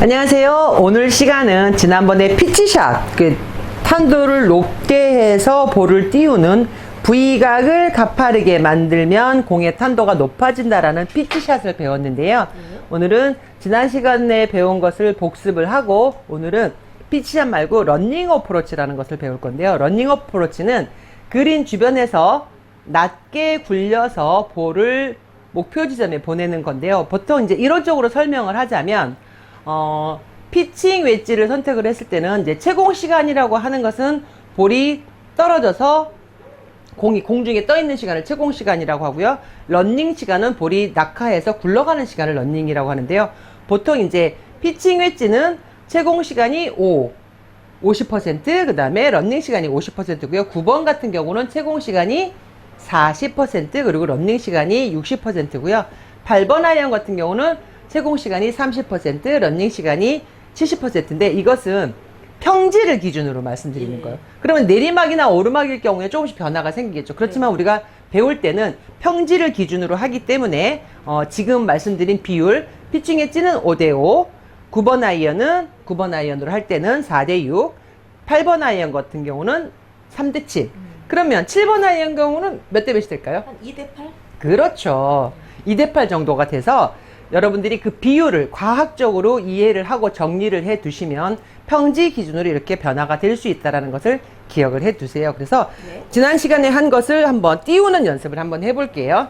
안녕하세요. 오늘 시간은 지난번에 피치샷, 탄도를 높게 해서 볼을 띄우는 V각을 가파르게 만들면 공의 탄도가 높아진다라는 피치샷을 배웠는데요. 오늘은 지난 시간에 배운 것을 복습을 하고 오늘은 피치샷 말고 러닝 어프로치라는 것을 배울 건데요. 러닝 어프로치는 그린 주변에서 낮게 굴려서 볼을 목표 지점에 보내는 건데요. 보통 이제 이론적으로 설명을 하자면 피칭 웨지를 선택을 했을 때는 이제 채공 시간이라고 하는 것은 볼이 떨어져서 공이 공중에 떠 있는 시간을 채공 시간이라고 하고요. 러닝 시간은 볼이 낙하해서 굴러가는 시간을 러닝이라고 하는데요. 보통 이제 피칭 웨지는 채공 시간이 50%, 그 다음에 러닝 시간이 50%고요. 9번 같은 경우는 채공 시간이 40%, 그리고 러닝 시간이 60%고요. 8번 아이언 같은 경우는 채공 시간이 30%, 러닝 시간이 70%인데 이것은 평지를 기준으로 말씀드리는 거예요. 그러면 내리막이나 오르막일 경우에 조금씩 변화가 생기겠죠. 그렇지만 우리가 배울 때는 평지를 기준으로 하기 때문에 지금 말씀드린 비율, 피칭 웨지는 5대5, 9번 아이언으로 할 때는 4대6, 8번 아이언 같은 경우는 3대7. 그러면 7번 아이언 경우는 몇 대 몇이 될까요? 한 2대8? 그렇죠. 2대8 정도가 돼서 여러분들이 그 비율을 과학적으로 이해를 하고 정리를 해 두시면 평지 기준으로 이렇게 변화가 될 수 있다는 것을 기억을 해 두세요. 그래서 네. 지난 시간에 한 것을 한번 띄우는 연습을 한번 해볼게요.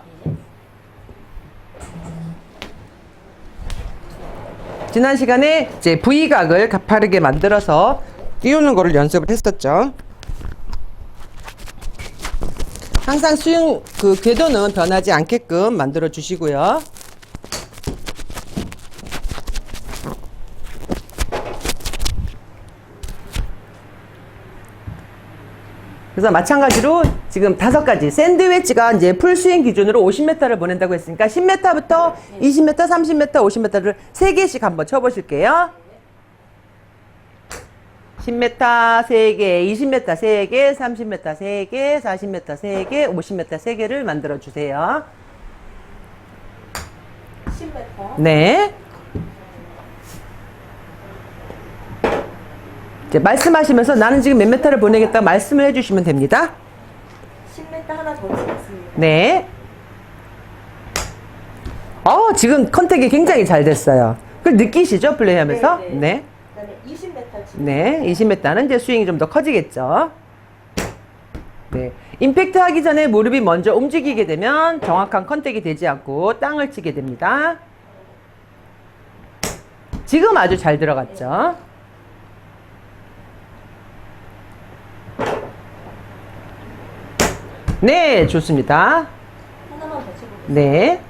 지난 시간에 이제 V각을 가파르게 만들어서 띄우는 거를 연습을 했었죠. 항상 스윙 궤도는 변하지 않게끔 만들어 주시고요. 그래서 마찬가지로 지금 5가지 샌드웨지가 이제 풀스윙 기준으로 50m를 보낸다고 했으니까 10m부터 20m, 30m, 50m를 3개씩 한번 쳐보실게요. 10m 3개, 20m 3개, 30m 3개, 40m 3개, 50m 3개를 만들어 주세요. 10m. 네. 이제 말씀하시면서 나는 지금 몇 m를 보내겠다 말씀을 해주시면 됩니다. 10m 하나 더 치겠습니다. 네. 지금 컨택이 굉장히 잘 됐어요. 그걸 느끼시죠? 플레이하면서? 네, 네. 네. 그다음에 20m 치겠습니다. 네. 20m는 이제 스윙이 좀 더 커지겠죠. 네. 임팩트 하기 전에 무릎이 먼저 움직이게 되면 정확한 컨택이 되지 않고 땅을 치게 됩니다. 지금 아주 잘 들어갔죠? 네, 좋습니다. 하나만 더 쳐보겠습니다. 네.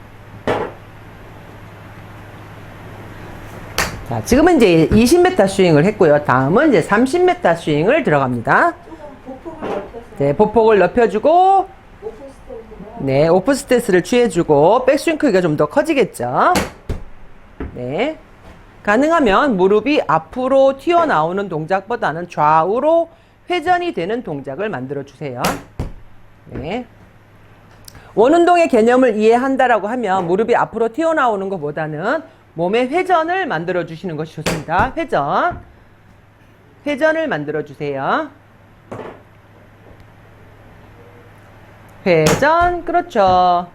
자, 지금은 이제 20m 스윙을 했고요. 다음은 이제 30m 스윙을 들어갑니다. 조금 보폭을 넓혀서 네, 보폭을 높여주고, 오픈 스탠스로 네, 오프 스탠스를 취해주고, 백스윙 크기가 좀 더 커지겠죠. 네. 가능하면 무릎이 앞으로 튀어나오는 동작보다는 좌우로 회전이 되는 동작을 만들어주세요. 네. 원운동의 개념을 이해한다라고 하면 무릎이 앞으로 튀어나오는 것보다는 몸의 회전을 만들어 주시는 것이 좋습니다. 회전을 만들어 주세요. 회전, 그렇죠.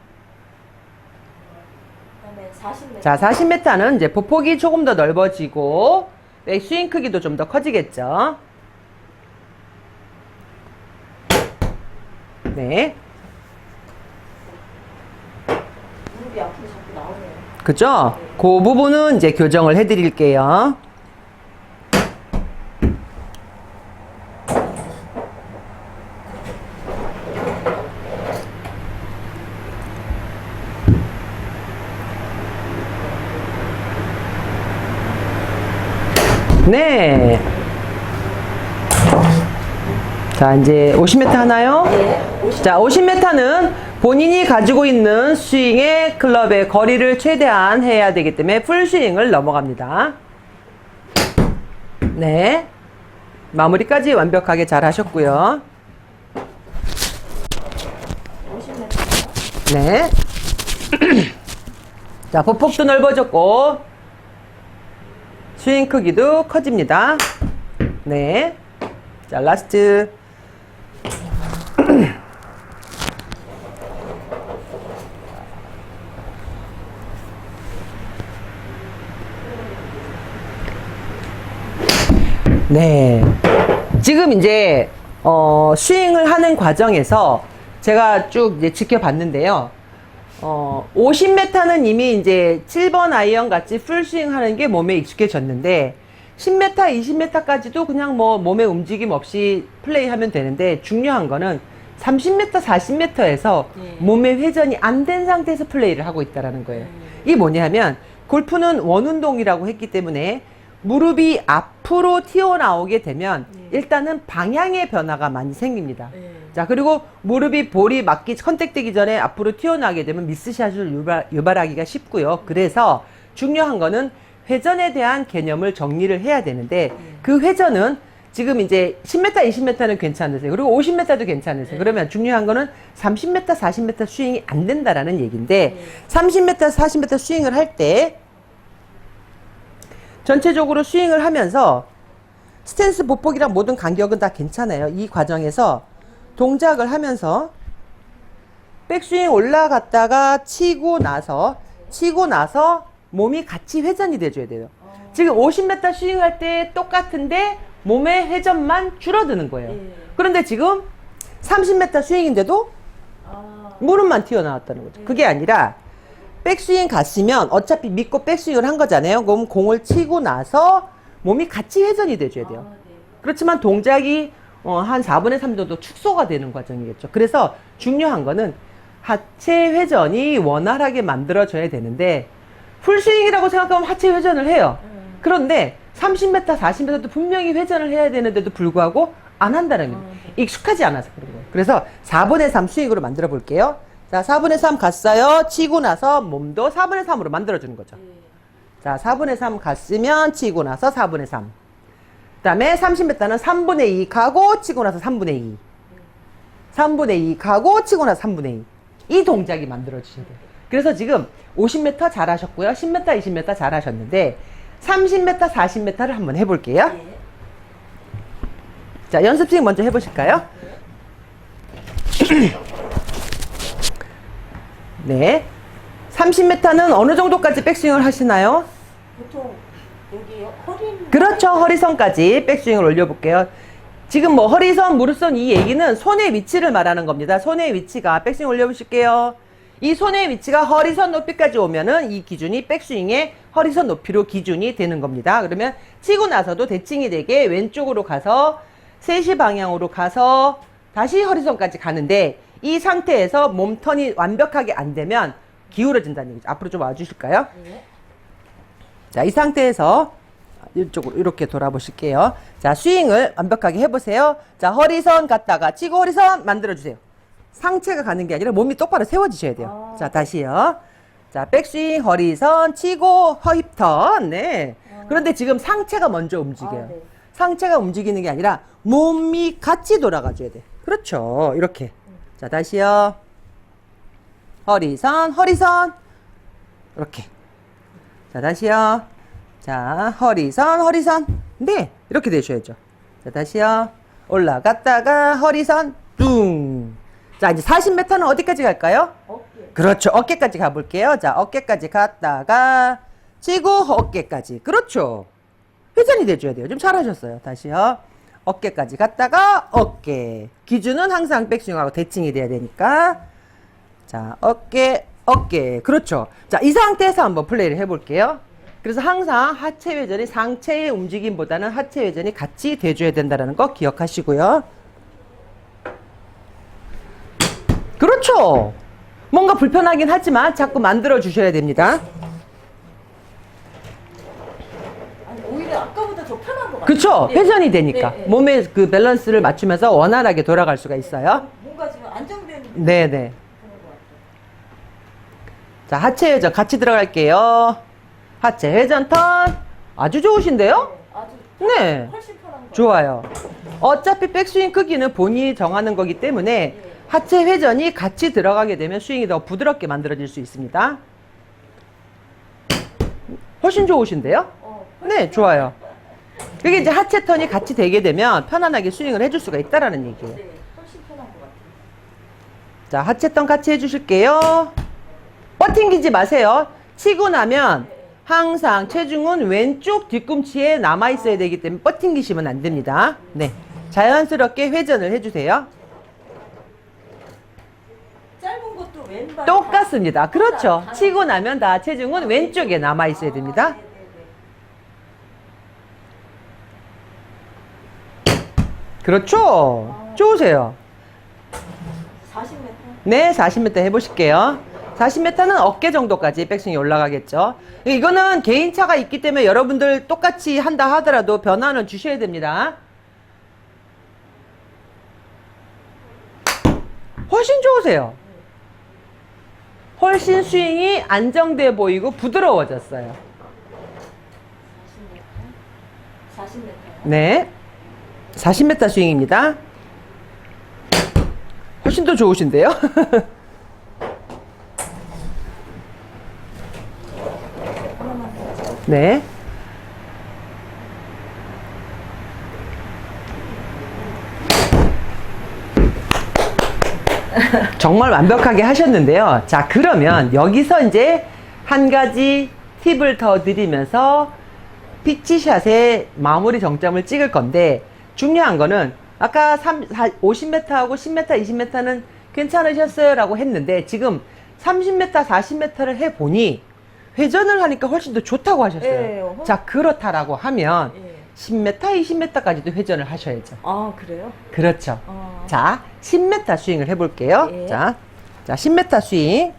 그다음에 40m. 자, 40m는 이제 보폭이 조금 더 넓어지고 스윙 크기도 좀 더 커지겠죠. 네. 무릎이 앞으로 자꾸 나오네요. 그죠? 그 부분은 이제 교정을 해 드릴게요. 네. 자, 이제 50m 하나요? 네. 50m. 자, 50m는 본인이 가지고 있는 스윙의 클럽의 거리를 최대한 해야 되기 때문에 풀스윙을 넘어갑니다. 네. 마무리까지 완벽하게 잘 하셨고요. 50m. 네. 자, 보폭도 넓어졌고 스윙 크기도 커집니다. 네. 자, 라스트. 네. 지금 이제, 스윙을 하는 과정에서 제가 쭉 이제 지켜봤는데요. 50m는 이미 이제 7번 아이언 같이 풀스윙 하는 게 몸에 익숙해졌는데, 10m, 20m까지도 그냥 뭐 몸에 움직임 없이 플레이하면 되는데, 중요한 거는 30m, 40m에서 네. 몸의 회전이 안 된 상태에서 플레이를 하고 있다는 거예요. 이게 뭐냐면, 골프는 원운동이라고 했기 때문에, 무릎이 앞으로 튀어나오게 되면 일단은 방향의 변화가 많이 생깁니다. 자, 그리고 무릎이 볼이 맞기 컨택되기 전에 앞으로 튀어나오게 되면 미스샷을 유발하기가 쉽고요. 그래서 중요한 거는 회전에 대한 개념을 정리를 해야 되는데, 그 회전은 지금 이제 10m, 20m는 괜찮으세요. 그리고 50m도 괜찮으세요. 그러면 중요한 거는 30m, 40m 스윙이 안 된다라는 얘기인데, 30m, 40m 스윙을 할 때 전체적으로 스윙을 하면서 스탠스, 보폭이랑 모든 간격은 다 괜찮아요. 이 과정에서 동작을 하면서 백스윙 올라갔다가 치고 나서 몸이 같이 회전이 돼줘야 돼요. 지금 50m 스윙할 때 똑같은데 몸의 회전만 줄어드는 거예요. 그런데 지금 30m 스윙인데도 무릎만 튀어나왔다는 거죠. 그게 아니라 백스윙 갔으면 어차피 믿고 백스윙을 한 거잖아요. 그럼 공을 치고 나서 몸이 같이 회전이 돼줘야 돼요. 그렇지만 동작이 한 4분의 3 정도 축소가 되는 과정이겠죠. 그래서 중요한 거는 하체 회전이 원활하게 만들어져야 되는데, 풀스윙이라고 생각하면 하체 회전을 해요. 그런데 30m, 40m도 분명히 회전을 해야 되는데도 불구하고 안 한다는 거예요. 익숙하지 않아서 그런 거예요. 그래서 4분의 3 스윙으로 만들어 볼게요. 자, 4분의 3 갔어요. 치고 나서 몸도 4분의 3으로 만들어주는 거죠. 자, 4분의 3 갔으면 치고 나서 4분의 3. 그 다음에 30m는 3분의 2 가고 치고 나서 3분의 2. 3분의 2 가고 치고 나서 3분의 2. 이 동작이 만들어지셔야 돼요. 그래서 지금 50m 잘하셨고요. 10m, 20m 잘하셨는데 30m, 40m를 한번 해볼게요. 자, 연습 스윙 먼저 해보실까요? 네. 30m는 어느 정도까지 백스윙을 하시나요? 보통 여기 허리. 그렇죠. 허리선까지 백스윙을 올려볼게요. 지금 뭐 허리선, 무릎선 이 얘기는 손의 위치를 말하는 겁니다. 손의 위치가 백스윙 올려보실게요. 이 손의 위치가 허리선 높이까지 오면은 이 기준이 백스윙의 허리선 높이로 기준이 되는 겁니다. 그러면 치고 나서도 대칭이 되게 왼쪽으로 가서 3시 방향으로 가서 다시 허리선까지 가는데, 이 상태에서 몸턴이 완벽하게 안 되면 기울어진다는 얘기죠. 앞으로 좀 와주실까요? 네. 자, 이 상태에서 이쪽으로 이렇게 돌아보실게요. 자, 스윙을 완벽하게 해보세요. 자, 허리선 갔다가 치고 허리선 만들어주세요. 상체가 가는 게 아니라 몸이 똑바로 세워지셔야 돼요. 자, 다시요. 자, 백스윙, 허리선, 치고, 힙턴. 네. 그런데 지금 상체가 먼저 움직여요. 네. 상체가 움직이는 게 아니라 몸이 같이 돌아가줘야 돼. 그렇죠. 이렇게. 자, 다시요. 허리선, 허리선. 이렇게. 자, 다시요. 자, 허리선, 허리선. 네. 이렇게 되셔야죠. 자, 다시요. 올라갔다가 허리선, 뚱. 자, 이제 40m는 어디까지 갈까요? 어깨. 그렇죠. 어깨까지 가볼게요. 자, 어깨까지 갔다가 치고 어깨까지. 그렇죠. 회전이 돼줘야 돼요. 좀 잘하셨어요. 다시요. 어깨까지 갔다가 어깨. 기준은 항상 백스윙하고 대칭이 돼야 되니까. 자, 어깨, 어깨. 그렇죠. 자, 이 상태에서 한번 플레이를 해볼게요. 그래서 항상 하체 회전이 상체의 움직임보다는 하체 회전이 같이 돼줘야 된다는 거 기억하시고요. 그렇죠. 뭔가 불편하긴 하지만 자꾸 만들어 주셔야 됩니다. 아니, 오히려 아까보다 더 편한 것 같아요. 그렇죠. 네. 회전이 되니까 네, 네. 몸의 그 밸런스를 맞추면서 원활하게 돌아갈 수가 있어요. 뭔가 지금 안정된 네네. 그런 것 같아요. 자, 하체 회전 같이 들어갈게요. 하체 회전 턴. 아주 좋으신데요? 네, 아주 네. 훨씬 편한 것 같아요. 좋아요. 어차피 백스윙 크기는 본인이 정하는 거기 때문에 하체 회전이 같이 들어가게 되면 스윙이 더 부드럽게 만들어질 수 있습니다. 훨씬 좋으신데요? 네, 좋아요. 이게 이제 하체 턴이 같이 되게 되면 편안하게 스윙을 해줄 수가 있다라는 얘기예요. 네, 훨씬 편한 것 같아요. 자, 하체 턴 같이 해주실게요. 뻗팅기지 마세요. 치고 나면 항상 체중은 왼쪽 뒤꿈치에 남아있어야 되기 때문에 뻗팅기시면 안 됩니다. 네, 자연스럽게 회전을 해주세요. 짧은 것도 왼발 똑같습니다. 그렇죠. 다 치고 나면 다 체중은 왼쪽에 남아있어야 됩니다. 그렇죠. 좋으세요. 40m? 네, 40m 해보실게요. 40m는 어깨 정도까지 백스윙이 올라가겠죠. 이거는 개인차가 있기 때문에 여러분들 똑같이 한다 하더라도 변화는 주셔야 됩니다. 훨씬 좋으세요. 훨씬 스윙이 안정돼 보이고 부드러워졌어요. 40m? 40m? 네, 40m 스윙입니다. 훨씬 더 좋으신데요? 네. 정말 완벽하게 하셨는데요. 자, 그러면 여기서 이제 한 가지 팁을 더 드리면서 피치샷의 마무리 정점을 찍을 건데, 중요한 거는 아까 50m하고 10m, 20m는 괜찮으셨어요 라고 했는데, 지금 30m, 40m를 해보니 회전을 하니까 훨씬 더 좋다고 하셨어요. 네, 자, 그렇다라고 하면 예. 10m, 20m까지도 회전을 하셔야죠. 아, 그래요? 그렇죠. 어. 자, 10m 스윙을 해볼게요. 예. 자, 10m 스윙. 네.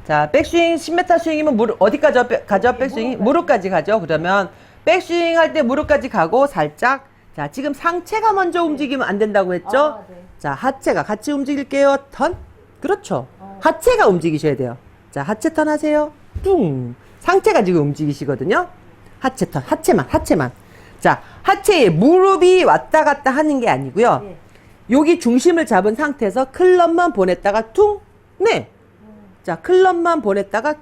자, 백스윙 10m 스윙이면 어디까지 가죠? 백스윙이? 무릎까지 가죠. 그러면 백스윙 할 때 무릎까지 가고 살짝. 자, 지금 상체가 먼저 움직이면 안 된다고 했죠? 아, 네. 자, 하체가 같이 움직일게요. 턴. 그렇죠. 하체가 움직이셔야 돼요. 자, 하체 턴 하세요. 뚱. 상체가 지금 움직이시거든요. 하체 턴. 하체만. 자, 하체에 무릎이 왔다 갔다 하는 게 아니고요. 예. 여기 중심을 잡은 상태에서 클럽만 보냈다가 퉁. 네. 자, 클럽만 보냈다가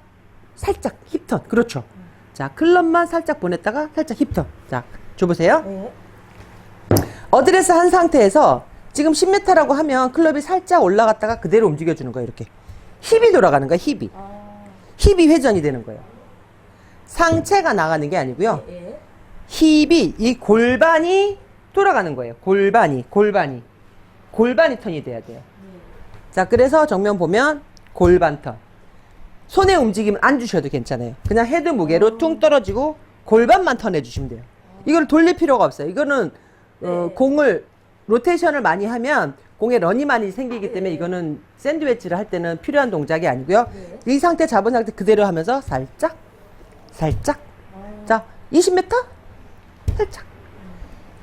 살짝 힙턴. 그렇죠. 자, 클럽만 살짝 보냈다가 살짝 힙턴. 자, 줘보세요. 네. 어드레스 한 상태에서 지금 10m라고 하면 클럽이 살짝 올라갔다가 그대로 움직여주는 거예요. 이렇게. 힙이 돌아가는 거예요. 힙이. 아, 힙이 회전이 되는 거예요. 상체가 나가는 게 아니고요. 예. 힙이, 이 골반이 돌아가는 거예요. 골반이 턴이 돼야 돼요. 자, 그래서 정면 보면 골반 턴. 손의 움직임 안 주셔도 괜찮아요. 그냥 헤드 무게로 퉁 떨어지고 골반만 턴해 주시면 돼요. 이걸 돌릴 필요가 없어요. 이거는 공을 로테이션을 많이 하면 공에 런이 많이 생기기 때문에 이거는 샌드위치를 할 때는 필요한 동작이 아니고요. 이 상태 잡은 상태 그대로 하면서 살짝. 자, 20m?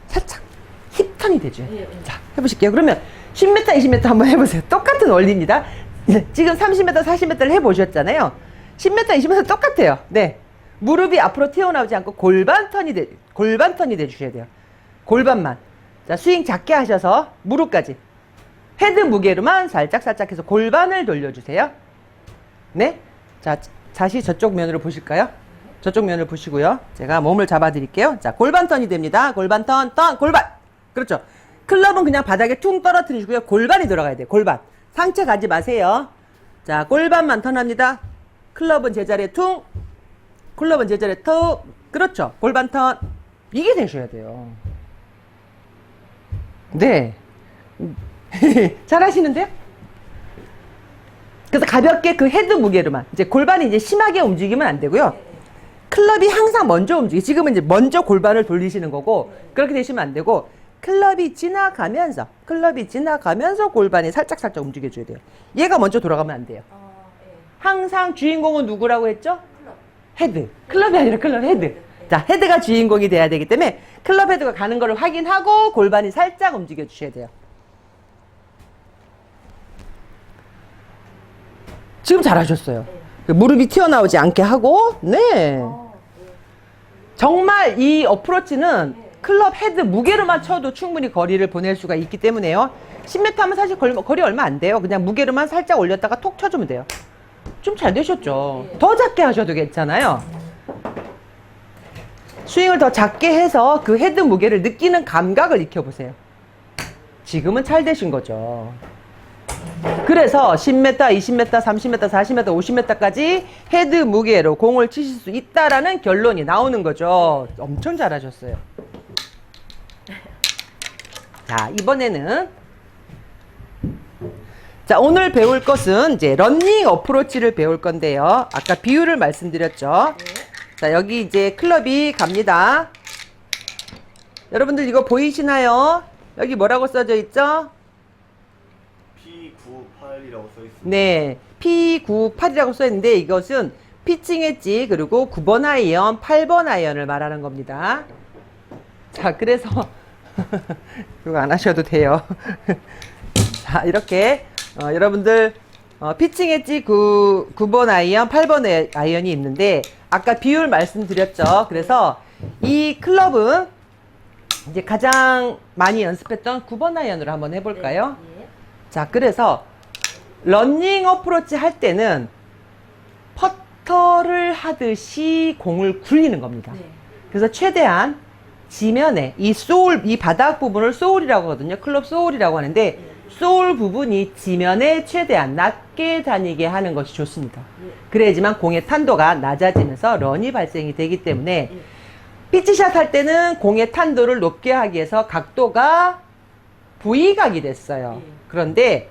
살짝 힙턴이 되죠. 자, 해보실게요. 그러면 10m, 20m 한번 해보세요. 똑같은 원리입니다. 지금 30m, 40m를 해보셨잖아요. 10m, 20m 똑같아요. 네, 무릎이 앞으로 튀어나오지 않고 골반 턴이 돼주셔야 돼요. 골반만. 자, 스윙 작게 하셔서 무릎까지. 헤드 무게로만 살짝 해서 골반을 돌려주세요. 네. 자, 다시 저쪽 면으로 보실까요? 저쪽 면을 보시고요. 제가 몸을 잡아 드릴게요. 자, 골반 턴이 됩니다. 골반 턴, 골반. 그렇죠. 클럽은 그냥 바닥에 퉁 떨어뜨리시고요. 골반이 들어가야 돼요. 골반. 상체 가지 마세요. 자, 골반만 턴합니다. 클럽은 제자리에 퉁. 클럽은 제자리에 툭. 그렇죠. 골반 턴. 이게 되셔야 돼요. 네. 잘하시는데요? 그래서 가볍게 그 헤드 무게로만. 이제 골반이 이제 심하게 움직이면 안 되고요. 클럽이 항상 먼저 지금은 이제 먼저 골반을 돌리시는 거고, 그렇게 되시면 안 되고, 클럽이 지나가면서 골반이 살짝 움직여줘야 돼요. 얘가 먼저 돌아가면 안 돼요. 항상 주인공은 누구라고 했죠? 헤드. 클럽이 아니라 클럽 헤드. 자, 헤드가 주인공이 돼야 되기 때문에 클럽 헤드가 가는 거를 확인하고 골반이 살짝 움직여 주셔야 돼요. 지금 잘하셨어요. 무릎이 튀어나오지 않게 하고, 네. 정말 이 어프로치는 클럽 헤드 무게로만 쳐도 충분히 거리를 보낼 수가 있기 때문에요. 10m 하면 사실 거리 얼마 안 돼요. 그냥 무게로만 살짝 올렸다가 톡 쳐주면 돼요. 좀 잘 되셨죠? 더 작게 하셔도 괜찮아요. 스윙을 더 작게 해서 그 헤드 무게를 느끼는 감각을 익혀보세요. 지금은 잘 되신 거죠. 그래서 10m, 20m, 30m, 40m, 50m까지 헤드 무게로 공을 치실 수 있다라는 결론이 나오는 거죠. 엄청 잘하셨어요. 자, 이번에는 자, 오늘 배울 것은 이제 런닝 어프로치를 배울 건데요. 아까 비율을 말씀드렸죠. 네. 자, 여기 이제 클럽이 갑니다. 여러분들 이거 보이시나요? 여기 뭐라고 써져 있죠? P98이라고 써 있습니다. 네, P98이라고 써 있는데 이것은 피칭 엣지 그리고 9번 아이언, 8번 아이언을 말하는 겁니다. 자, 그래서 그거 안 하셔도 돼요. 자, 이렇게 여러분들 피칭 엣지 9번 아이언, 8번 아이언이 있는데 아까 비율 말씀드렸죠. 그래서 이 클럽은 이제 가장 많이 연습했던 9번 아이언으로 한번 해볼까요? 네. 자, 그래서 런닝 어프로치 할 때는 퍼터를 하듯이 공을 굴리는 겁니다. 네. 그래서 최대한 지면에 이 바닥 부분을 소울이라고 하거든요. 클럽 소울이라고 하는데 소울 부분이 지면에 최대한 낮게 다니게 하는 것이 좋습니다. 그래야지만 공의 탄도가 낮아지면서 런이 발생이 되기 때문에 피치샷 할 때는 공의 탄도를 높게 하기 위해서 각도가 V각이 됐어요. 그런데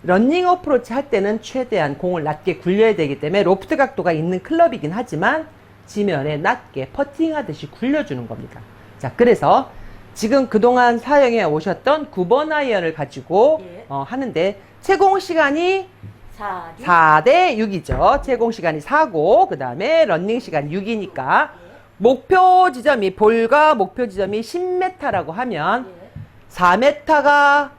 런닝 어프로치 할 때는 최대한 공을 낮게 굴려야 되기 때문에 로프트 각도가 있는 클럽이긴 하지만 지면에 낮게 퍼팅하듯이 굴려주는 겁니다. 자, 그래서 지금 그동안 사용해 오셨던 9번 아이언을 가지고 예. 하는데 채공 시간이 4, 6. 4대 6이죠. 채공 시간이 4고 그 다음에 런닝 시간이 6이니까 목표 지점이 볼과 목표 지점이 10m라고 하면 4m가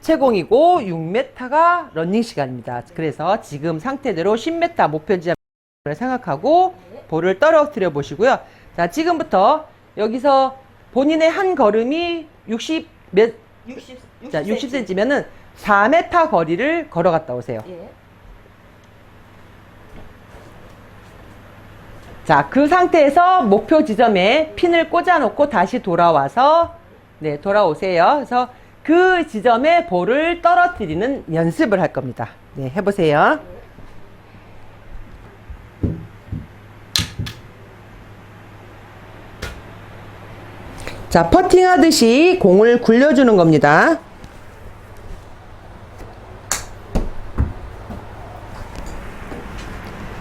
채공이고 6m가 런닝 시간입니다. 그래서 지금 상태대로 10m 목표 지점을 생각하고 볼을 떨어뜨려 보시고요. 자, 지금부터 여기서 본인의 한 걸음이 60 60cm면은 4m 거리를 걸어갔다 오세요. 예. 자, 그 상태에서 목표 지점에 핀을 꽂아 놓고 다시 돌아와서 네, 돌아오세요. 그래서 그 지점에 볼을 떨어뜨리는 연습을 할 겁니다. 네, 해보세요. 자, 퍼팅 하듯이 공을 굴려주는 겁니다.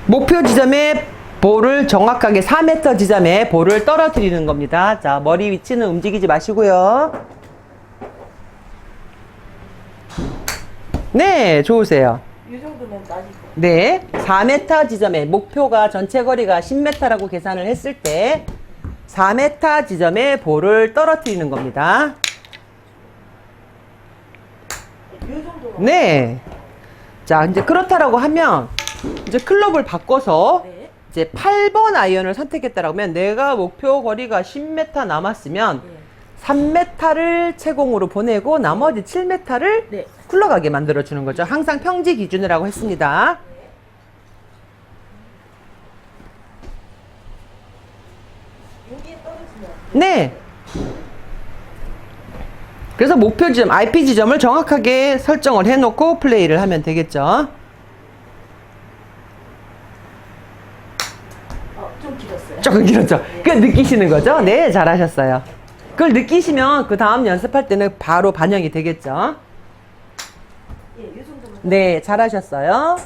목표 지점에 볼을 정확하게 4m 지점에 볼을 떨어뜨리는 겁니다. 자, 머리 위치는 움직이지 마시고요. 네, 좋으세요. 이 정도면 낮을 거. 네, 4m 지점에 목표가 전체 거리가 10m라고 계산을 했을 때 4m 지점에 볼을 떨어뜨리는 겁니다. 이 정도. 네. 자, 이제 그렇다라고 하면 이제 클럽을 바꿔서 네. 이제 8번 아이언을 선택했다라고 하면 내가 목표 거리가 10m 남았으면 네. 3m를 채공으로 보내고 나머지 7m를 네. 굴러가게 만들어주는 거죠. 항상 평지 기준이라고 했습니다. 여기에 떨어지면. 네. 그래서 목표 지점, IP 지점을 정확하게 설정을 해놓고 플레이를 하면 되겠죠. 좀 길었어요. 조금 길었죠. 그 느끼시는 거죠? 네, 잘하셨어요. 그걸 느끼시면 그 다음 연습할 때는 바로 반영이 되겠죠. 예, 이 정도면. 네, 잘하셨어요.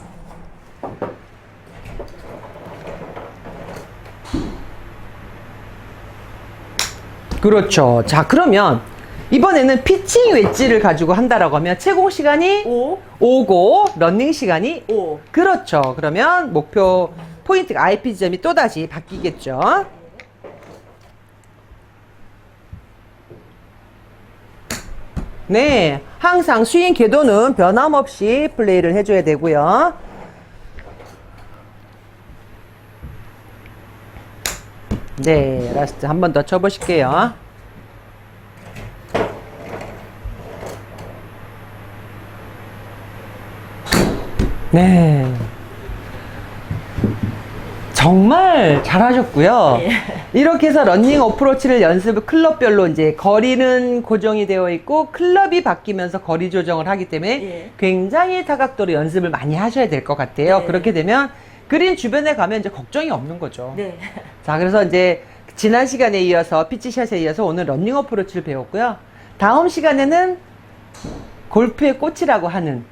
그렇죠. 자, 그러면 이번에는 피칭 웨지를 가지고 한다라고 하면 채공 시간이 5고 런닝 시간이 5. 그렇죠. 그러면 목표 포인트 IP 지점이 또다시 바뀌겠죠. 네, 항상 스윙 궤도는 변함없이 플레이를 해줘야 되고요. 네, 라스트 한 번 더 쳐보실게요. 네. 정말 잘하셨고요. 예. 이렇게 해서 러닝 어프로치를 연습을 클럽별로 이제 거리는 고정이 되어 있고 클럽이 바뀌면서 거리 조정을 하기 때문에 예. 굉장히 타각도로 연습을 많이 하셔야 될 것 같아요. 네. 그렇게 되면 그린 주변에 가면 이제 걱정이 없는 거죠. 네. 자, 그래서 이제 지난 시간에 이어서 피치샷에 이어서 오늘 러닝 어프로치를 배웠고요. 다음 시간에는 골프의 꽃이라고 하는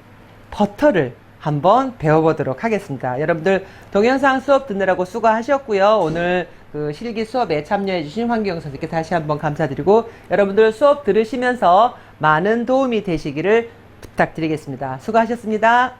퍼터를 한번 배워보도록 하겠습니다. 여러분들 동영상 수업 듣느라고 수고하셨고요. 오늘 그 실기 수업에 참여해주신 황기영 선생님께 다시 한번 감사드리고 여러분들 수업 들으시면서 많은 도움이 되시기를 부탁드리겠습니다. 수고하셨습니다.